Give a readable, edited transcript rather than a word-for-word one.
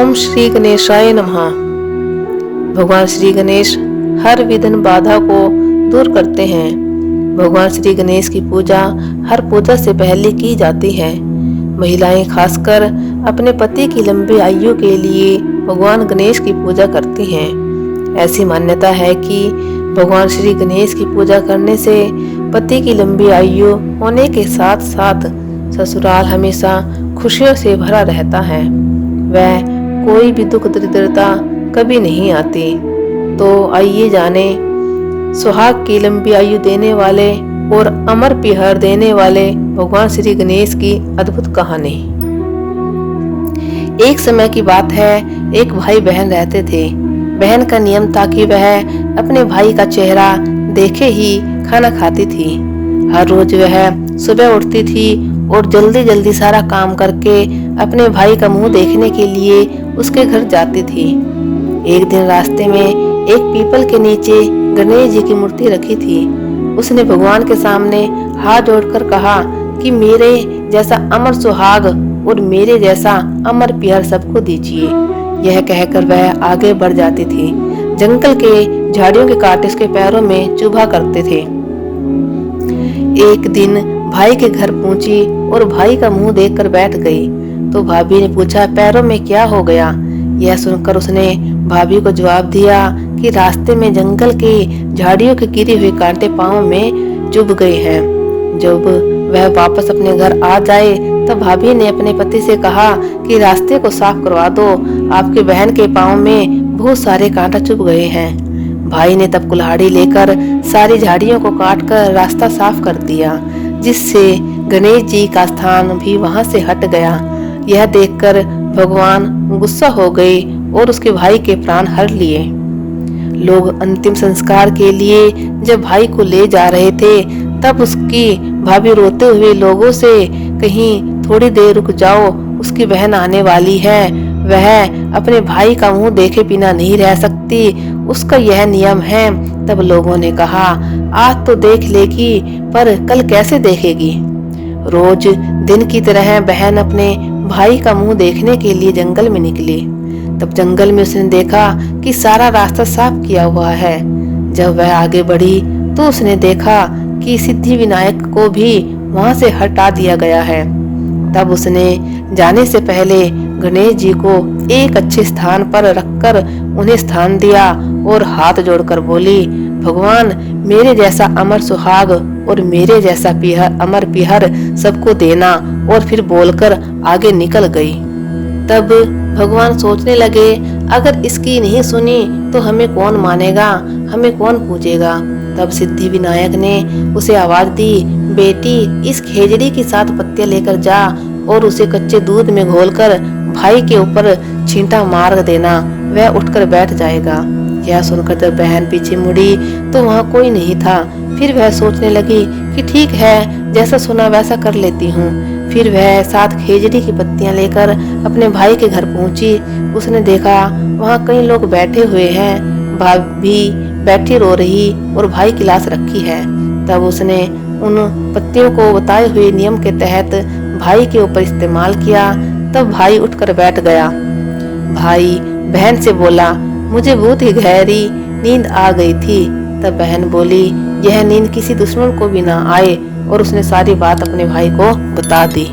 ओम श्री गणेशाय नमः। भगवान श्री गणेश हर विघ्न बाधा को दूर करते हैं। भगवान श्री गणेश की पूजा हर पूजा से पहले की जाती है। महिलाएं खासकर अपने पति की लंबी आयु के लिए भगवान गणेश की पूजा करती हैं। ऐसी मान्यता है कि भगवान श्री गणेश की पूजा करने से पति की लंबी आयु होने के साथ साथ ससुराल हमेशा खुशियों से भरा रहता है। वह कोई भी दुख दरिद्रता कभी नहीं आती। तो आइए जाने सुहाग की लंबी आयु देने वाले और अमर पिहर देने वाले भगवान श्री गणेश की अद्भुत कहानी। एक समय की बात है, एक भाई बहन रहते थे। बहन का नियम था कि वह अपने भाई का चेहरा देखे ही खाना खाती थी। हर रोज वह सुबह उठती थी और जल्दी जल्दी सारा काम करके अपने भाई का मुंह देखने के लिए उसके घर जाती थी। एक दिन रास्ते में एक पीपल के नीचे गणेश जी की मूर्ति रखी थी। उसने भगवान के सामने हाथ जोड़कर कहा कि मेरे जैसा अमर सुहाग और मेरे जैसा अमर प्यार सबको दीजिए। यह कहकर वह आगे बढ़ जाती थी। जंगल के झाड़ियों के कांटे उसके पैरों में चुभा करते थे। एक दिन भाई के घर पहुंची और भाई का मुंह देखकर बैठ गई। तो भाभी ने पूछा, पैरों में क्या हो गया? यह सुनकर उसने भाभी को जवाब दिया कि रास्ते में जंगल के झाड़ियों के गिरे हुए कांटे पांव में चुभ गए हैं। जब वह वापस अपने घर आ जाए तब भाभी ने अपने पति से कहा कि रास्ते को साफ करवा दो, आपकी बहन के पांव में बहुत सारे कांटा चुभ गए हैं। भाई ने तब कुल्हाड़ी लेकर सारी झाड़ियों को काटकर रास्ता साफ कर दिया, जिससे गणेश जी का स्थान भी वहां से हट गया। यह देखकर भगवान गुस्सा हो गए और उसके भाई के प्राण हर लिए। लोग अंतिम संस्कार के लिए जब भाई को ले जा रहे थे तब उसकी भाभी रोते हुए लोगों से, कहीं थोड़ी देर रुक जाओ, उसकी बहन आने वाली है, वह अपने भाई का मुंह देखे बिना नहीं रह सकती, उसका यह नियम है। तब लोगों ने कहा, आज तो देख लेगी पर कल कैसे देखेगी? रोज दिन की तरह बहन अपने भाई का मुंह देखने के लिए जंगल में निकली। तब जंगल में उसने देखा कि सारा रास्ता साफ किया हुआ है। जब वह आगे बढ़ी तो उसने देखा कि सिद्धि विनायक को भी वहां से हटा दिया गया है। तब उसने जाने से पहले गणेश जी को एक अच्छे स्थान पर रखकर उन्हें स्थान दिया और हाथ जोड़कर बोली, भगवान मेरे जैसा अमर सुहाग और मेरे जैसा अमर पिहर सबको देना। और फिर बोलकर आगे निकल गई। तब भगवान सोचने लगे, अगर इसकी नहीं सुनी तो हमें कौन मानेगा, हमें कौन पूजेगा? तब सिद्धि विनायक ने उसे आवाज दी, बेटी इस खेजड़ी की 7 पत्तियां लेकर जा और उसे कच्चे दूध में घोलकर भाई के ऊपर छींटा मार देना, वह उठकर बैठ जाएगा। यह सुनकर जब बहन पीछे मुड़ी तो वहाँ कोई नहीं था। फिर वह सोचने लगी कि ठीक है, जैसा सुना वैसा कर लेती हूँ। फिर वह 7 खेजड़ी की पत्तियां लेकर अपने भाई के घर पहुंची। उसने देखा वहाँ कई लोग बैठे हुए हैं, भाभी बैठी रो रही और भाई की लाश रखी है। तब उसने उन पत्तियों को बताए हुए नियम के तहत भाई के ऊपर इस्तेमाल किया। तब भाई उठकर बैठ गया। भाई बहन से बोला, मुझे बहुत ही गहरी नींद आ गई थी। तब बहन बोली, यह नींद किसी दुश्मन को भी ना आए, और उसने सारी बात अपने भाई को बता दी।